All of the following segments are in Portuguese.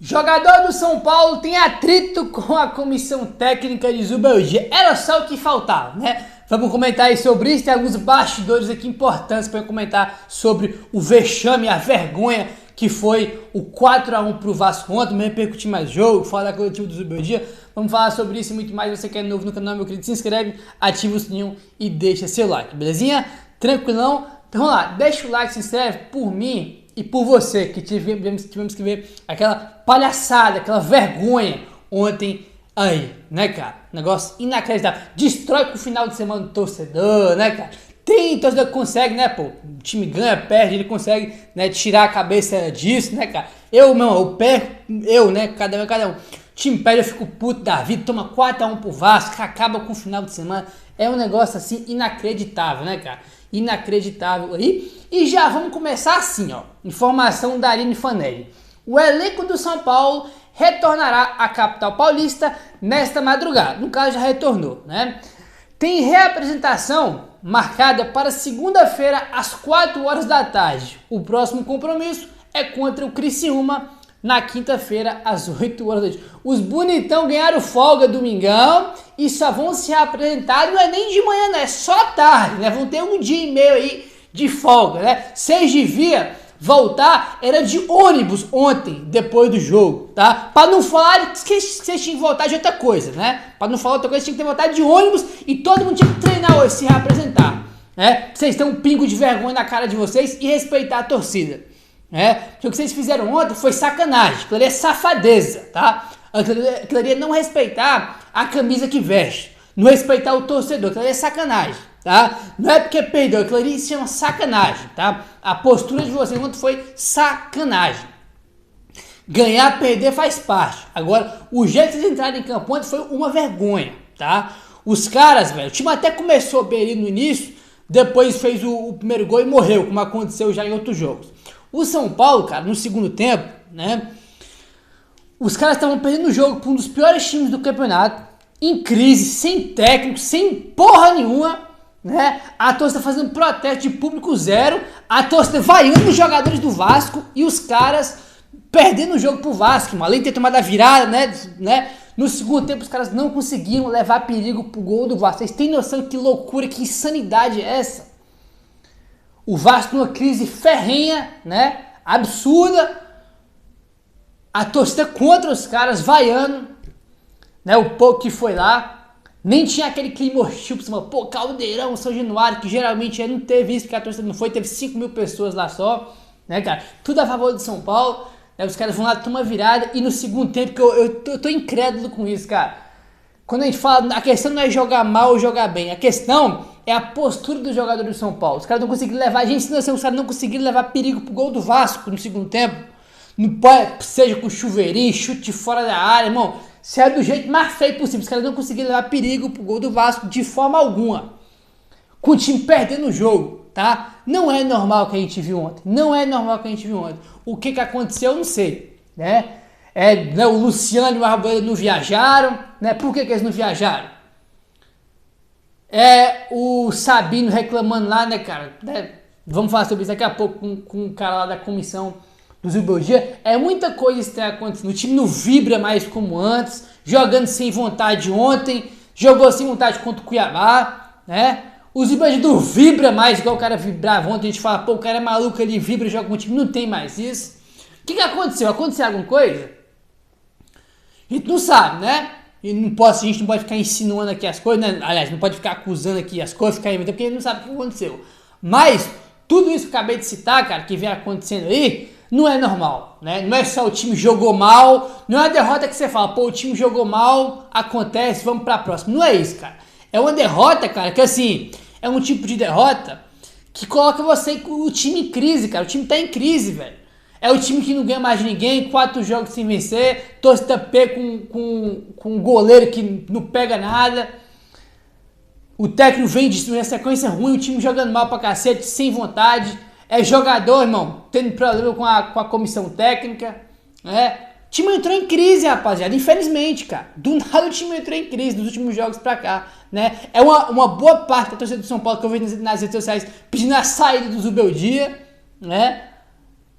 Jogador do São Paulo tem atrito com a comissão técnica de Zubeldia. Era só o que faltava, né? Vamos comentar aí sobre isso. Tem alguns bastidores aqui importantes para eu comentar sobre o vexame, a vergonha que foi o 4-1 pro Vasco ontem. Não repercutir mais jogo, falar da coletiva do Zubeldia. Vamos falar sobre isso e muito mais. Você que é novo no canal, meu querido, se inscreve, ativa o sininho e deixa seu like, belezinha? Tranquilão? Então vamos lá, deixa o like, se inscreve por mim e por você, que tivemos que ver aquela palhaçada, aquela vergonha ontem aí, né, cara? Negócio inacreditável. Destrói com o final de semana do torcedor, né, cara? Tem torcedor que consegue, né, pô? O time ganha, perde, ele consegue, né, tirar a cabeça disso, né, cara? Eu perco, né, cada um. O time perde, eu fico puto da vida, toma 4-1 pro Vasco, acaba com o final de semana. É um negócio, assim, inacreditável, né, cara? Inacreditável aí. E já vamos começar assim, ó. Informação da Aline Fanelli. O elenco do São Paulo retornará à capital paulista nesta madrugada. No caso, já retornou, né? Tem reapresentação marcada para segunda-feira às 4 horas da tarde. O próximo compromisso é contra o Criciúma na quinta-feira às 8 horas da noite. Os bonitão ganharam folga domingão e só vão se apresentar, não é nem de manhã, né? É só tarde, né? Vão ter um dia e meio aí de folga, né? Vocês deviam voltar, era de ônibus ontem, depois do jogo, tá? Pra não falar que vocês tinham que voltar de outra coisa, né? Pra não falar outra coisa, tinha que ter voltado de ônibus e todo mundo tinha que treinar hoje, se reapresentar, né? Vocês têm um pingo de vergonha na cara de vocês e respeitar a torcida, né? Porque o que vocês fizeram ontem foi sacanagem, aquilo ali é safadeza, tá? Aquilo ali é não respeitar a camisa que veste, não respeitar o torcedor, aquilo ali é sacanagem, tá? Não é porque perdeu, aquilo ali se chama sacanagem, tá? A postura de vocês ontem foi sacanagem. Ganhar, perder faz parte. Agora, o jeito de vocês entrarem em campo ontem foi uma vergonha, tá? Os caras, velho, o time até começou bem ali no início, depois fez o primeiro gol e morreu, como aconteceu já em outros jogos. O São Paulo, cara, no segundo tempo, né? Os caras estavam perdendo o jogo para um dos piores times do campeonato, em crise, sem técnico, sem porra nenhuma, né? A torcida fazendo protesto de público zero, a torcida vaiando os jogadores do Vasco e os caras perdendo o jogo pro Vasco, além de ter tomado a virada, né? No segundo tempo os caras não conseguiram levar perigo pro gol do Vasco. Vocês têm noção que loucura, que insanidade é essa? O Vasco numa crise ferrenha, né? Absurda. A torcida contra os caras, vaiando, né? O pouco que foi lá. Nem tinha aquele clima hostil, pô, Caldeirão, São Januário, que geralmente não teve isso, porque a torcida não foi, teve 5 mil pessoas lá só, né, cara? Tudo a favor do São Paulo, né? Os caras vão lá, tomam virada, e no segundo tempo, que eu tô incrédulo com isso, cara. Quando a gente fala, a questão não é jogar mal ou jogar bem, a questão é a postura do jogador do São Paulo. Os caras não conseguiram levar, a gente os caras não conseguiram levar perigo pro gol do Vasco no segundo tempo. Não pode, seja com chuveirinho, chute fora da área, irmão. Se é do jeito mais feio possível, os caras não conseguiram levar perigo pro gol do Vasco de forma alguma. Com o time perdendo o jogo, tá? Não é normal o que a gente viu ontem. Não é normal o que a gente viu ontem. O que aconteceu, eu não sei, né? Né, o Luciano e o Arboleda não viajaram, né? Por que eles não viajaram? O Sabino reclamando lá, né, cara? Né? Vamos falar sobre isso daqui a pouco com o cara lá da comissão do Zubeldia. É muita coisa que está acontecendo. O time não vibra mais como antes, jogando sem vontade ontem, jogou sem vontade contra o Cuiabá, né? O Zubeldia não vibra mais igual o cara vibrava ontem. A gente fala, pô, o cara é maluco, ele vibra, joga com o time. Não tem mais isso. O que aconteceu? Aconteceu alguma coisa? A gente não sabe, né? A gente não pode ficar insinuando aqui as coisas, né? Aliás, não pode ficar acusando aqui as coisas, ficar inventando, porque a gente não sabe o que aconteceu. Mas, tudo isso que eu acabei de citar, cara, que vem acontecendo aí, não é normal, né? Não é só o time jogou mal, não é uma derrota que você fala, pô, o time jogou mal, acontece, vamos pra próxima. Não é isso, cara. É uma derrota, cara, que assim, é um tipo de derrota que coloca o time em crise, cara. O time tá em crise, velho. É o time que não ganha mais de ninguém, 4 jogos sem vencer, torcida P com um goleiro que não pega nada. O técnico vem de uma sequência ruim, o time jogando mal pra cacete, sem vontade. É jogador, irmão, tendo problema com a comissão técnica, né? O time entrou em crise, rapaziada, infelizmente, cara. Do nada o time entrou em crise nos últimos jogos pra cá, né? É uma boa parte da torcida do São Paulo que eu vejo nas redes sociais pedindo a saída do Zubeldia, né?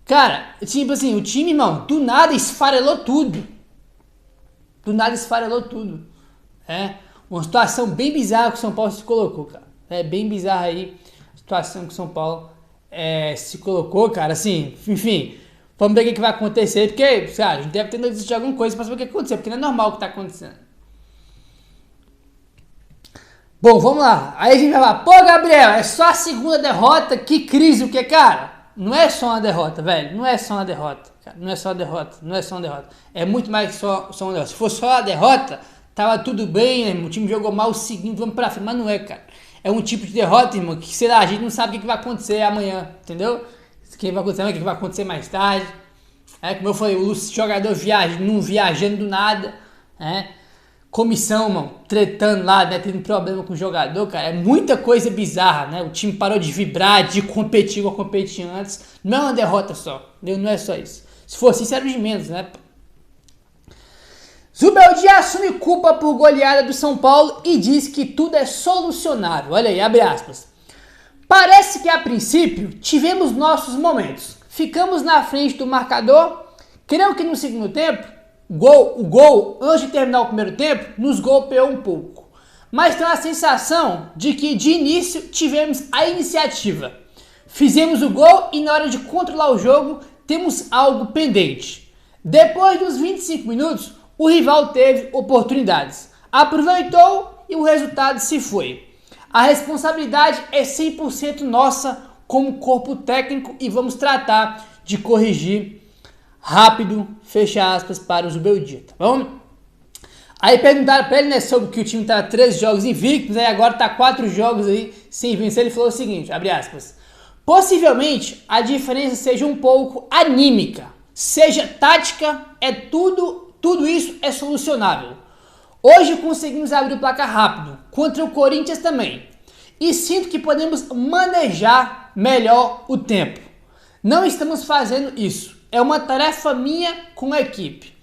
Cara, tipo assim, o time, irmão, do nada esfarelou tudo. Do nada esfarelou tudo. É uma situação bem bizarra que o São Paulo se colocou, cara. É bem bizarra aí a situação que o São Paulo se colocou, cara. Assim, enfim, vamos ver o que vai acontecer, porque, cara, a gente deve ter notícia de alguma coisa pra saber o que aconteceu, porque não é normal o que tá acontecendo. Bom, vamos lá. Aí a gente vai falar, pô, Gabriel, é só a segunda derrota? Que crise, o que, cara? Não é só uma derrota, velho. Não é só uma derrota, cara. Não é só uma derrota. Não é só uma derrota. É muito mais que só uma derrota. Se fosse só a derrota, tava tudo bem, né, irmão? O time jogou mal o seguinte, vamos pra frente. Mas não é, cara. É um tipo de derrota, irmão, que, sei lá, a gente não sabe o que vai acontecer amanhã, entendeu? O que vai acontecer amanhã, o que vai acontecer mais tarde. É, como eu falei, o jogador não viajando do nada, né? Comissão, mano, tretando lá, né, tendo problema com o jogador, cara, é muita coisa bizarra, né, o time parou de vibrar, de competir igual competia antes, não é uma derrota só, não é só isso, se fosse isso era de menos, né. Zubeldia assume culpa por goleada do São Paulo e diz que tudo é solucionável, olha aí, abre aspas. Parece que a princípio tivemos nossos momentos, ficamos na frente do marcador, creio que no segundo tempo, o gol, antes de terminar o primeiro tempo, nos golpeou um pouco. Mas tem a sensação de que de início tivemos a iniciativa. Fizemos o gol e na hora de controlar o jogo, temos algo pendente. Depois dos 25 minutos, o rival teve oportunidades. Aproveitou e o resultado se foi. A responsabilidade é 100% nossa como corpo técnico e vamos tratar de corrigir rápido, fecha aspas, para o Zubeldia, tá bom? Aí perguntaram pra ele, né, sobre que o time tá 13 jogos invictos, aí agora tá 4 jogos aí sem vencer. Ele falou o seguinte, abre aspas, possivelmente a diferença seja um pouco anímica, seja tática, tudo isso é solucionável. Hoje conseguimos abrir o placar rápido, contra o Corinthians também, e sinto que podemos manejar melhor o tempo. Não estamos fazendo isso. É uma tarefa minha com a equipe.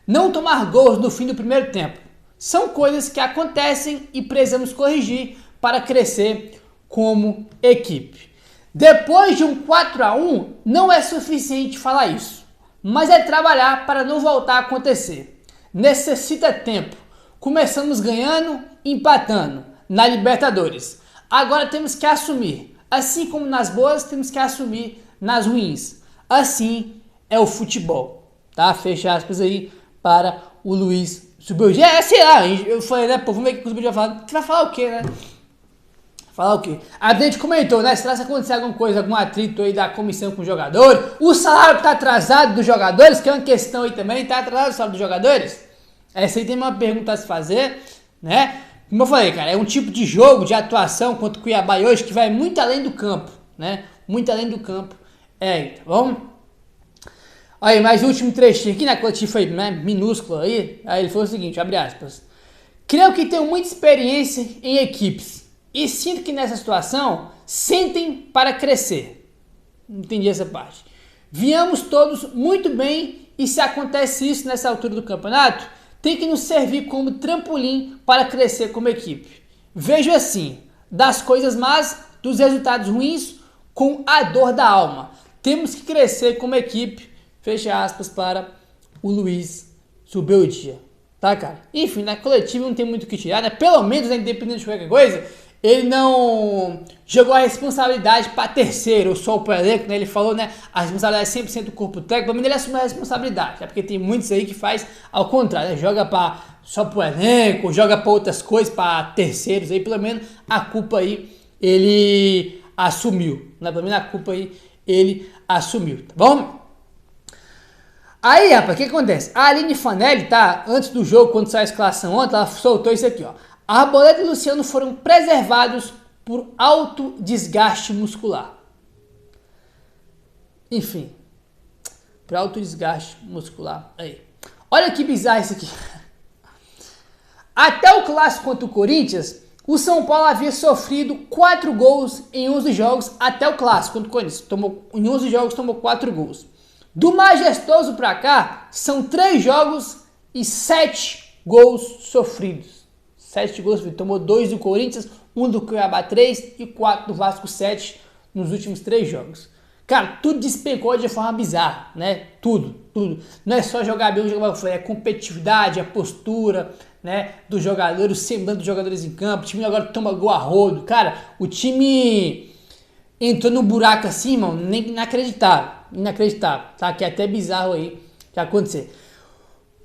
Não tomar gols no fim do primeiro tempo. São coisas que acontecem e precisamos corrigir para crescer como equipe. Depois de um 4-1, não é suficiente falar isso, mas é trabalhar para não voltar a acontecer. Necessita tempo. Começamos ganhando, empatando na Libertadores. Agora temos que assumir. Assim como nas boas, temos que assumir nas ruins. Assim é o futebol, tá? Fecha aspas aí para o Luiz Zubeldia. Sei lá, eu falei, né, pô, vamos ver o que o Zubeldia vai falar. Você vai falar o quê, né? Falar o quê? A gente comentou, né? Será que acontecer alguma coisa, algum atrito aí da comissão com o jogador? O salário tá atrasado dos jogadores, que é uma questão aí também, tá atrasado o salário dos jogadores? Essa aí tem uma pergunta a se fazer, né? Como eu falei, cara, é um tipo de jogo, de atuação contra o Cuiabá hoje que vai muito além do campo, né? Muito além do campo. Tá bom? Aí, mais o último trechinho aqui, né, que o foi, né, minúsculo aí ele falou o seguinte, abre aspas, creio que tenho muita experiência em equipes e sinto que nessa situação sentem para crescer. Não entendi essa parte. Viemos todos muito bem e se acontece isso nessa altura do campeonato, tem que nos servir como trampolim para crescer como equipe. Vejo assim, das coisas más, dos resultados ruins, com a dor da alma. Temos que crescer como equipe. Fecha aspas para o Luiz Zubeldia, tá, cara? Enfim, na coletiva não tem muito o que tirar, né? Pelo menos, né, independente de qualquer coisa, ele não jogou a responsabilidade para terceiro, ou só para o elenco, né? Ele falou, né, a responsabilidade é 100% do corpo técnico, pelo menos ele assumiu a responsabilidade, né? Porque tem muitos aí que faz ao contrário, né? Joga só para o elenco, joga para outras coisas, para terceiros, aí pelo menos a culpa aí ele assumiu, né? Pelo menos a culpa aí ele assumiu, tá bom? Aí, rapaz, o que acontece? A Aline Fanelli, tá? Antes do jogo, quando saiu a escalação ontem, ela soltou isso aqui, ó. Arboleda e Luciano foram preservados por alto desgaste muscular. Enfim, por alto desgaste muscular. Aí. Olha que bizarro isso aqui. Até o clássico contra o Corinthians, o São Paulo havia sofrido 4 gols em 11 jogos até o clássico contra o Corinthians. Em 11 jogos tomou 4 gols. Do Majestoso pra cá, são 3 jogos e 7 gols sofridos. 7 gols sofridos. Tomou 2 do Corinthians, 1 do Cuiabá 3 e 4 do Vasco 7 nos últimos 3 jogos. Cara, tudo despencou de forma bizarra, né? Tudo. Não é só jogar bem, é competitividade, a postura, né, dos jogadores, o semblante dos jogadores em campo. O time agora toma gol a rodo. Cara, o time entrou num buraco assim, mano, inacreditável, tá? Que é até bizarro aí que acontecer.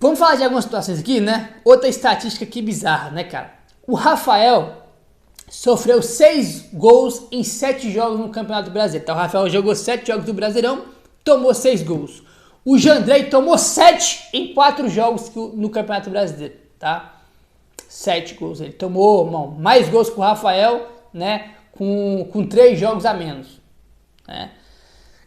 Vamos falar de algumas situações aqui, né? Outra estatística aqui bizarra, né, cara? O Rafael sofreu 6 gols em 7 jogos no Campeonato Brasileiro. Então o Rafael jogou 7 jogos do Brasileirão, tomou 6 gols. O Jandrei tomou 7 em 4 jogos no Campeonato Brasileiro, tá? 7 gols. Ele tomou, mano, mais gols que o Rafael, né? Com 3 jogos a menos, né?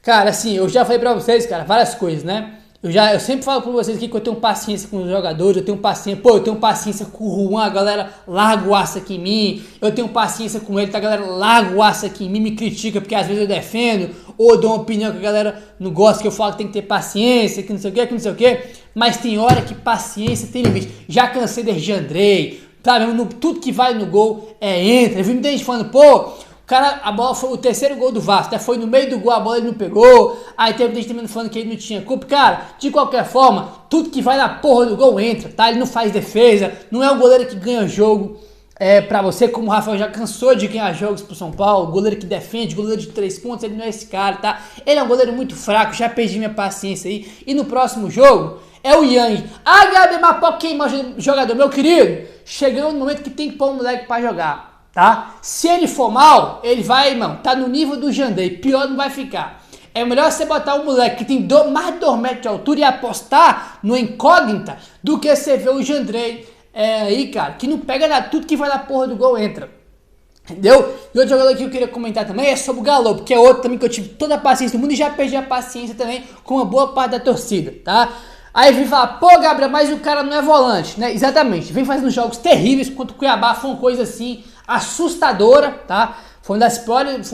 Cara, assim, eu já falei pra vocês, cara, várias coisas, né? Eu sempre falo pra vocês aqui que eu tenho paciência com os jogadores, eu tenho paciência com o Juan, a galera larga o aço aqui em mim, eu tenho paciência com ele, tá, a galera larga o aço aqui em mim, me critica porque às vezes eu defendo, ou dou uma opinião que a galera não gosta, que eu falo que tem que ter paciência, que não sei o que, mas tem hora que paciência tem limite. Já cansei de Jandrei, sabe, tudo que vai no gol entra. Eu vi muita gente falando, pô, cara, a bola foi o terceiro gol do Vasco, né? Foi no meio do gol, a bola ele não pegou. Aí teve gente também falando que ele não tinha culpa. Cara, de qualquer forma, tudo que vai na porra do gol entra, tá? Ele não faz defesa, não é o goleiro que ganha jogo pra você, como o Rafael já cansou de ganhar jogos pro São Paulo, goleiro que defende, goleiro de 3 pontos, ele não é esse cara, tá? Ele é um goleiro muito fraco, já perdi minha paciência aí. E no próximo jogo é o Yang. Ah, Gabi, mas pô, queima jogador, meu querido, chegando no momento que tem que pôr o moleque pra jogar. Tá? Se ele for mal, ele vai, irmão, tá no nível do Jandrei, pior não vai ficar. É melhor você botar um moleque que tem mais de 2 metros de altura e apostar no incógnita do que você ver o Jandrei aí, cara, que não pega nada, tudo que vai na porra do gol entra. Entendeu? E outro jogador que eu queria comentar também é sobre o Galo, porque é outro também que eu tive toda a paciência do mundo e já perdi a paciência também com uma boa parte da torcida, tá? Aí vem falar, pô, Gabriel, mas o cara não é volante, né? Exatamente, vem fazendo jogos terríveis contra o Cuiabá, foi uma coisa assim assustadora, tá? Foi um das piores,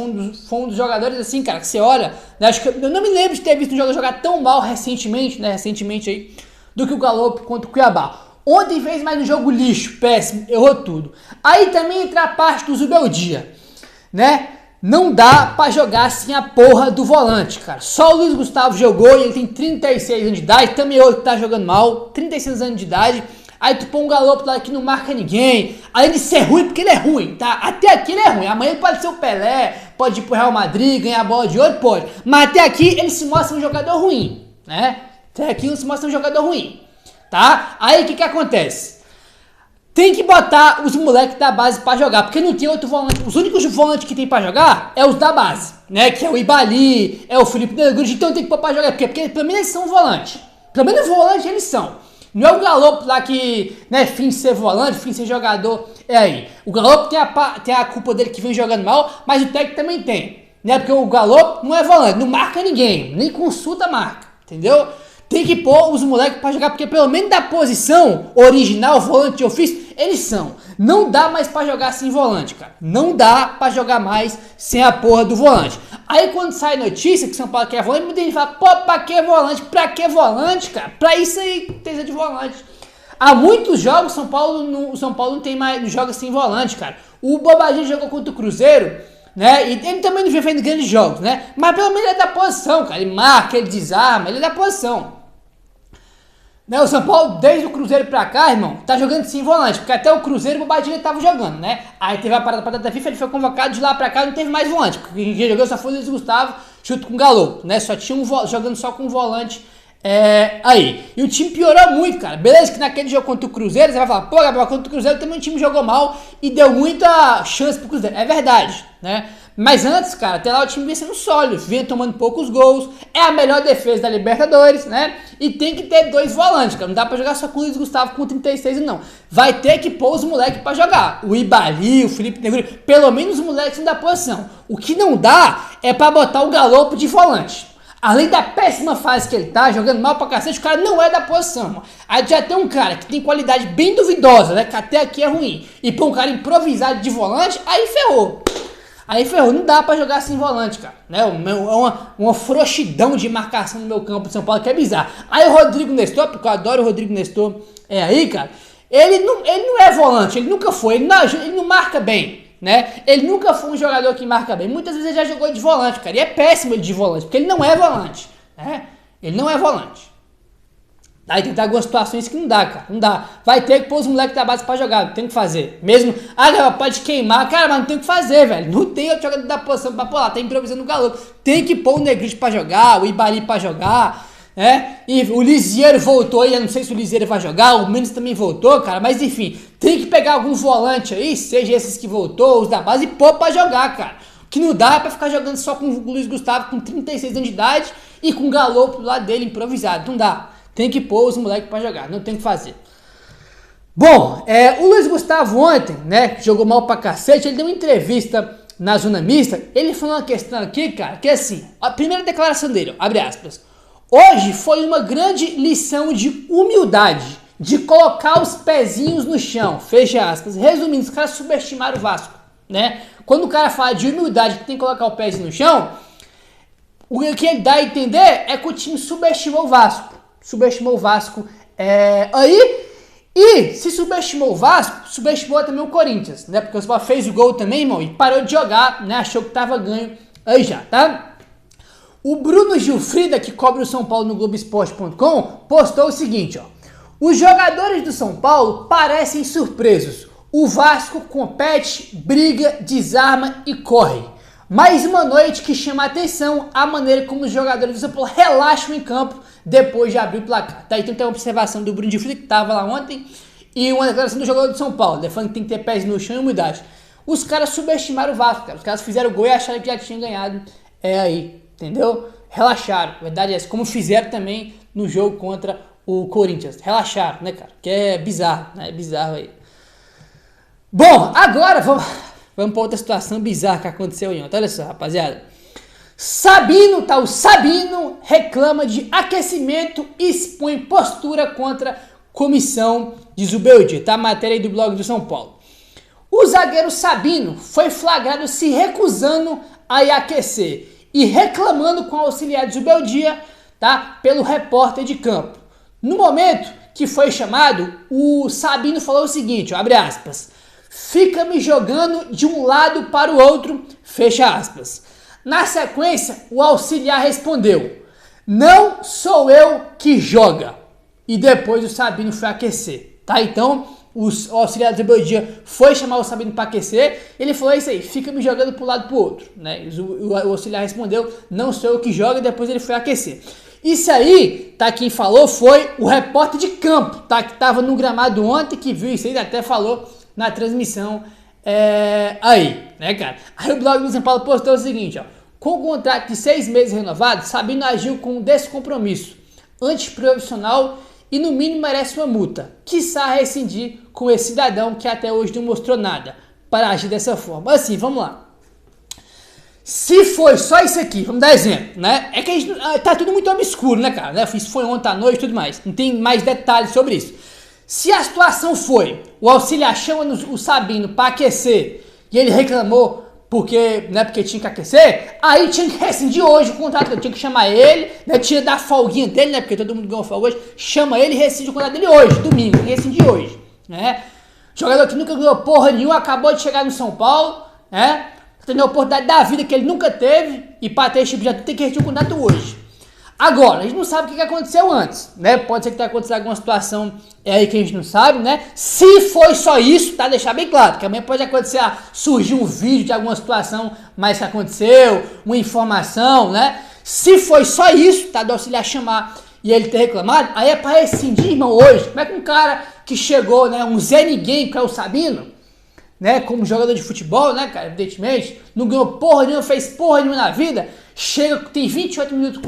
foi um dos jogadores assim, cara, que você olha, né? Acho que eu não me lembro de ter visto um jogador jogar tão mal recentemente, né? Recentemente aí, do que o Galo contra o Cuiabá. Ontem fez mais um jogo lixo, péssimo, errou tudo. Aí também entra a parte do Zubeldia, né? Não dá pra jogar assim a porra do volante, cara. Só o Luiz Gustavo jogou e ele tem 36 anos de idade, também outro que tá jogando mal, 36 anos de idade. Aí tu põe um Galo lá que não marca ninguém, além de ser ruim, porque ele é ruim, tá? Até aqui ele é ruim, amanhã ele pode ser o Pelé, pode ir pro Real Madrid, ganhar a bola de ouro, pode. Mas até aqui ele se mostra um jogador ruim, né? Até aqui ele se mostra um jogador ruim, tá? Aí o que acontece? Tem que botar os moleques da base pra jogar, porque não tem outro volante. Os únicos volantes que tem pra jogar é os da base, né? Que é o Ibali, é o Felipe Negrude, então tem que pôr pra jogar. Porque pelo menos eles são volante. Pelo menos volante eles são. Não é o Galo lá que, né, fim de ser volante, fim de ser jogador, é aí. O Galo tem a culpa dele que vem jogando mal, mas o técnico também tem, né? Porque o Galo não é volante, não marca ninguém, nem consulta a marca, entendeu? Tem que pôr os moleques pra jogar, porque pelo menos da posição original, volante de ofício, eles são. Não dá mais pra jogar sem volante, cara. Não dá pra jogar mais sem a porra do volante. Aí quando sai notícia que São Paulo quer volante, muita gente fala, pô, pra que volante? Pra que volante, cara? Pra isso aí precisa de volante. Há muitos jogos São Paulo não tem mais, não joga sem volante, cara. O Bobadinho jogou contra o Cruzeiro, né? E ele também não vem fazendo grandes jogos, né? Mas pelo menos ele é da posição, cara. Ele marca, ele desarma, ele é da posição. Né, o São Paulo, desde o Cruzeiro pra cá, irmão, tá jogando sem volante, porque até o Cruzeiro o Bobadilha tava jogando, né? Aí teve a parada da FIFA, ele foi convocado, de lá pra cá não teve mais volante, porque quem jogou só foi o Luiz Gustavo, junto com o Galo, né? Só tinha jogando só com um volante aí. E o time piorou muito, cara. Beleza que naquele jogo contra o Cruzeiro, você vai falar, pô, Gabriel, contra o Cruzeiro também o time jogou mal e deu muita chance pro Cruzeiro. É verdade, né? Mas antes, cara, até lá o time vinha sendo sólido, vinha tomando poucos gols, é a melhor defesa da Libertadores, né? E tem que ter 2 volantes, cara, não dá pra jogar só com o Luiz Gustavo com 36 não. Vai ter que pôr os moleques pra jogar, o Ibali, o Felipe Negrude, pelo menos os moleques não dá posição. O que não dá é pra botar o Galo de volante. Além da péssima fase que ele tá, jogando mal pra cacete, o cara não é da posição, mano. Aí já tem um cara que tem qualidade bem duvidosa, né? Que até aqui é ruim. E pôr um cara improvisado de volante, aí ferrou. Aí ferrou, não dá pra jogar sem volante, cara. Né? Uma frouxidão de marcação no meu campo de São Paulo que é bizarro. Aí o Rodrigo Nestor, porque eu adoro o Rodrigo Nestor, aí, cara, ele não é volante, ele nunca foi, ele não marca bem. né? Ele nunca foi um jogador que marca bem. Muitas vezes ele já jogou de volante, cara. E é péssimo ele de volante, porque ele não é volante, né? Ele não é volante. Aí tem algumas situações que não dá, cara. Não dá. Vai ter que pôr os moleques da base pra jogar. Não tem o que fazer. Mesmo. Pode queimar. Cara, mas não tem o que fazer, velho. Não tem outro jogador da posição pra pôr lá. Tá improvisando o Galo. Tem que pôr o Negrite pra jogar. O Ibali pra jogar. Né? E o Lisieiro voltou. E eu não sei se o Lisieiro vai jogar. O Mendes também voltou, cara. Mas enfim. Tem que pegar algum volante aí. Seja esses que voltou, os da base. E pôr pra jogar, cara. O que não dá é pra ficar jogando só com o Luiz Gustavo com 36 anos de idade. E com o Galo pro lado dele improvisado. Não dá. Tem que pôr os moleques pra jogar, não tem o que fazer. Bom, o Luiz Gustavo ontem, né, que jogou mal pra cacete, ele deu uma entrevista na Zona Mista, ele falou uma questão aqui, cara, que é assim, a primeira declaração dele, abre aspas, hoje foi uma grande lição de humildade, de colocar os pezinhos no chão, fecha aspas. Resumindo, os caras subestimaram o Vasco, né? Quando o cara fala de humildade, que tem que colocar o pezinho no chão, o que ele dá a entender é que o time subestimou o Vasco. Subestimou o Vasco aí, e se subestimou o Vasco, subestimou também o Corinthians, né? Porque o Vasco fez o gol também, irmão, e parou de jogar, né? Achou que tava ganho aí já, tá? O Bruno Gilfrida, que cobre o São Paulo no Globoesporte.com, postou o seguinte, ó. Os jogadores do São Paulo parecem surpresos. O Vasco compete, briga, desarma e corre. Mais uma noite que chama a atenção a maneira como os jogadores do São Paulo relaxam em campo depois de abrir o placar. Tá, então tem uma observação do Bruno de Flick, que tava lá ontem, e uma declaração do jogador do São Paulo, falando que tem que ter pés no chão e umidade. Os caras subestimaram o Vasco, cara. Os caras fizeram o gol e acharam que já tinham ganhado. Aí, entendeu? Relaxaram. A verdade é essa. Como fizeram também no jogo contra o Corinthians. Relaxaram, né, cara? Que é bizarro, né? É bizarro aí. Bom, agora vamos para outra situação bizarra que aconteceu aí ontem. Olha só, rapaziada. O Sabino reclama de aquecimento e expõe postura contra comissão de Zubeldia, tá? Matéria aí do blog do São Paulo. O zagueiro Sabino foi flagrado se recusando a aquecer e reclamando com o auxiliar de Zubeldia, tá? Pelo repórter de campo. No momento que foi chamado, o Sabino falou o seguinte, ó, abre aspas, fica me jogando de um lado para o outro, fecha aspas. Na sequência, o auxiliar respondeu, não sou eu que joga. E depois o Sabino foi aquecer, tá? Então, o auxiliar do Zubeldia foi chamar o Sabino para aquecer, ele falou isso aí, fica me jogando para um lado para o outro, né? O auxiliar respondeu, não sou eu que joga, e depois ele foi aquecer. Isso aí, tá, quem falou foi o repórter de campo, tá? Que tava no gramado ontem, que viu isso aí, até falou na transmissão aí, né, cara? Aí o blog do São Paulo postou o seguinte, ó. Com o contrato de 6 meses renovado, Sabino agiu com descompromisso, antiprofissional e no mínimo merece uma multa. Quiçá rescindir com esse cidadão que até hoje não mostrou nada para agir dessa forma. Assim, vamos lá. Se foi só isso aqui, vamos dar exemplo, né? É que a gente, tá tudo muito obscuro, né, cara? Isso foi ontem à noite e tudo mais. Não tem mais detalhes sobre isso. Se a situação foi, o auxiliar chama o Sabino para aquecer e ele reclamou porque tinha que aquecer, aí tinha que rescindir hoje o contrato, tinha que chamar ele, né, tinha que dar a folguinha dele, né, porque todo mundo ganhou folga hoje, chama ele e rescinde o contrato dele hoje, domingo, rescinde hoje, né? Jogador que nunca ganhou porra nenhuma, acabou de chegar no São Paulo, né? Tendo a oportunidade da vida que ele nunca teve e para ter esse tipo de atitude tem que rescindir o contrato hoje. Agora, a gente não sabe o que aconteceu antes, né? Pode ser que tenha acontecido alguma situação aí que a gente não sabe, né? Se foi só isso, tá? Deixar bem claro, que amanhã pode acontecer, surgir um vídeo de alguma situação mais que aconteceu, uma informação, né? Se foi só isso, tá? Do auxiliar chamar e ele ter reclamado, aí é pra rescindir, irmão, hoje. Como é que um cara que chegou, né? Um Zé Ninguém, que é o Sabino, né? Como jogador de futebol, né, cara? Evidentemente, não ganhou porra nenhuma, fez porra nenhuma na vida. Chega, tem 28 minutos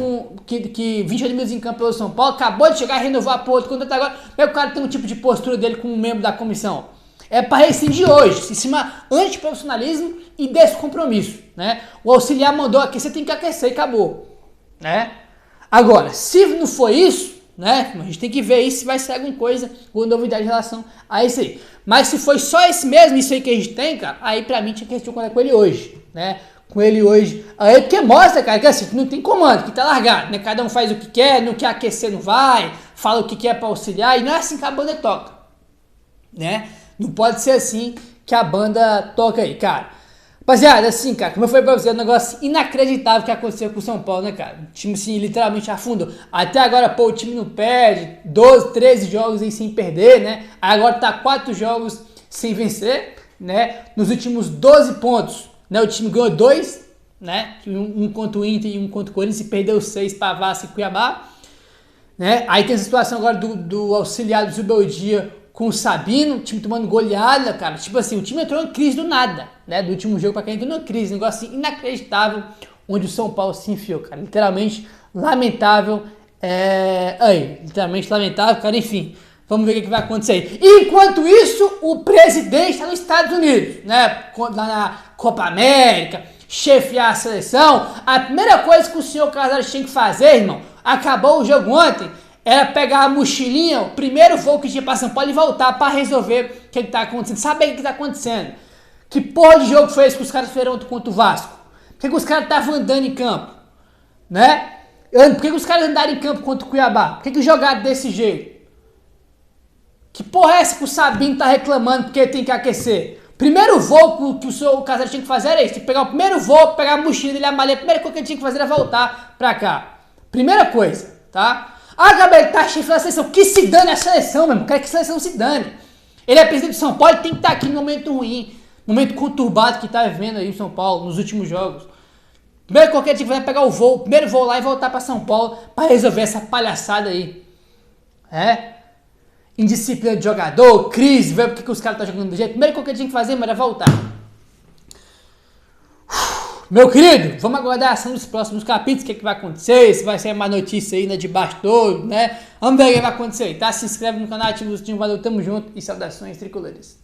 28 minutos em campo pelo São Paulo, acabou de chegar e renovar por outro contrato agora. Como é que o cara tem um tipo de postura dele como membro da comissão? É para rescindir hoje, em cima antiprofissionalismo e descompromisso, né? O auxiliar mandou aquecer, tem que aquecer e acabou, né? Agora, se não foi isso, né? A gente tem que ver aí se vai ser alguma coisa ou novidade em relação a isso aí. Mas se foi só esse mesmo, isso aí que a gente tem, cara, aí pra mim tinha que rescindir o contrato com ele hoje, né? Com ele hoje, aí porque mostra, cara, que assim, não tem comando, que tá largado, né? Cada um faz o que quer, não quer aquecer, não vai, fala o que quer pra auxiliar, e não é assim que a banda toca, né? Não pode ser assim que a banda toca aí, cara. Rapaziada, assim, cara, como eu falei pra você, é um negócio inacreditável que aconteceu com o São Paulo, né, cara? O time, assim, literalmente afundou. Até agora, pô, o time não perde, 12, 13 jogos aí sem perder, né? Aí agora tá 4 jogos sem vencer, né? Nos últimos 12 pontos, né, o time ganhou 2, né? Um contra o Inter e um contra o Corinthians, e perdeu 6 pra Vasco e Cuiabá, né? Aí tem a situação agora do auxiliar do Zubeldia com o Sabino, o time tomando goleada, cara. Tipo assim, o time entrou em crise do nada, né? Do último jogo pra cá entrou em crise. Um negócio assim, inacreditável onde o São Paulo se enfiou, cara. Literalmente lamentável. Literalmente lamentável, cara. Enfim, vamos ver o que vai acontecer aí. Enquanto isso, o presidente está nos Estados Unidos, né? Lá na Copa América, chefiar a seleção. A primeira coisa que o senhor Casares tinha que fazer, irmão, acabou o jogo ontem, era pegar a mochilinha, o primeiro voo que tinha para São Paulo e voltar para resolver o que está acontecendo. Saber o que está acontecendo. Que porra de jogo foi esse que os caras fizeram contra o Vasco? Por que os caras estavam andando em campo? Né? Por que os caras andaram em campo contra o Cuiabá? Por que jogaram desse jeito? Que porra é essa que o Sabino tá reclamando porque tem que aquecer? Primeiro voo que o seu Casares tinha que fazer era esse. Tinha que pegar o primeiro voo, pegar a mochila dele, a malha. A primeira coisa que ele tinha que fazer era voltar pra cá. Primeira coisa, tá? Ah, Gabriel, tá chefe da seleção. Que se dane a seleção, meu irmão. Quero que a seleção se dane. Ele é presidente de São Paulo, ele tem que estar aqui no momento ruim, no momento conturbado que tá vivendo aí em São Paulo, nos últimos jogos. Primeiro qualquer dia vai pegar o voo, primeiro voo lá e voltar pra São Paulo pra resolver essa palhaçada aí. Indisciplina de jogador, crise, ver porque que os caras estão jogando do jeito. Primeiro qualquer dia que fazer, mas é voltar. Meu querido, vamos aguardar a ação dos próximos capítulos, o que vai acontecer, se vai sair uma notícia aí, né, de bastidor, né? Vamos ver o que vai acontecer aí, tá? Se inscreve no canal, ativa o sininho, valeu, tamo junto e saudações tricolores.